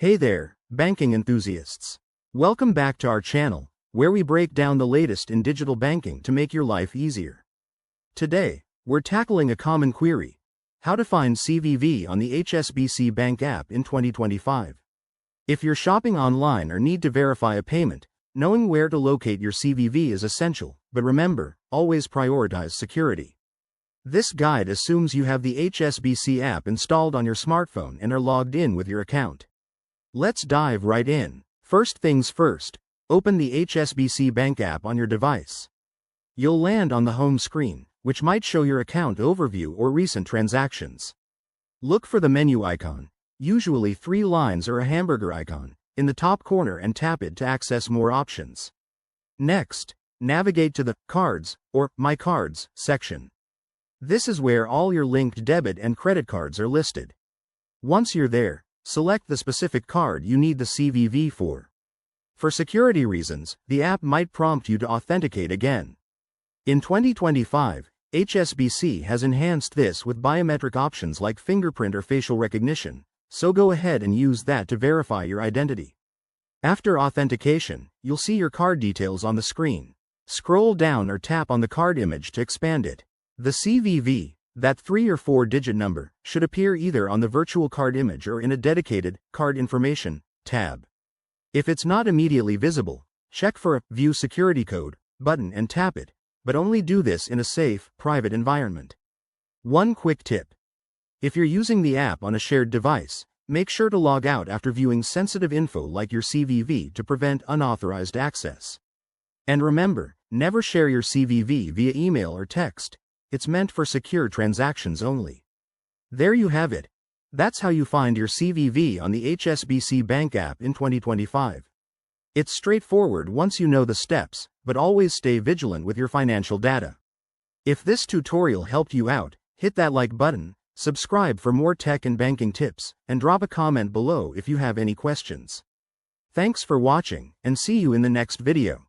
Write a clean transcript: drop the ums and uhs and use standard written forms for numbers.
Hey there, banking enthusiasts. Welcome back to our channel, where we break down the latest in digital banking to make your life easier. Today, we're tackling a common query: how to find CVV on the HSBC Bank App in 2025. If you're shopping online or need to verify a payment, knowing where to locate your CVV is essential, but remember, always prioritize security. This guide assumes you have the HSBC app installed on your smartphone and are logged in with your account. Let's dive right in. First things first, open the HSBC Bank app on your device. You'll land on the home screen, which might show your account overview or recent transactions. Look for the menu icon, usually 3 lines or a hamburger icon, in the top corner and tap it to access more options. Next, navigate to the Cards or My Cards section. This is where all your linked debit and credit cards are listed. Once you're there, select the specific card you need the CVV for. For security reasons, the app might prompt you to authenticate again. In 2025, HSBC has enhanced this with biometric options like fingerprint or facial recognition, so go ahead and use that to verify your identity. After authentication, you'll see your card details on the screen. Scroll down or tap on the card image to expand it. The CVV, that 3 or 4-digit number, should appear either on the virtual card image or in a dedicated Card Information tab. If it's not immediately visible, check for a View Security Code button and tap it, but only do this in a safe, private environment. One quick tip: if you're using the app on a shared device, make sure to log out after viewing sensitive info like your CVV to prevent unauthorized access. And remember, never share your CVV via email or text. It's meant for secure transactions only. There you have it. That's how you find your CVV on the HSBC Bank app in 2025. It's straightforward once you know the steps, but always stay vigilant with your financial data. If this tutorial helped you out, hit that like button, subscribe for more tech and banking tips, and drop a comment below if you have any questions. Thanks for watching, and see you in the next video.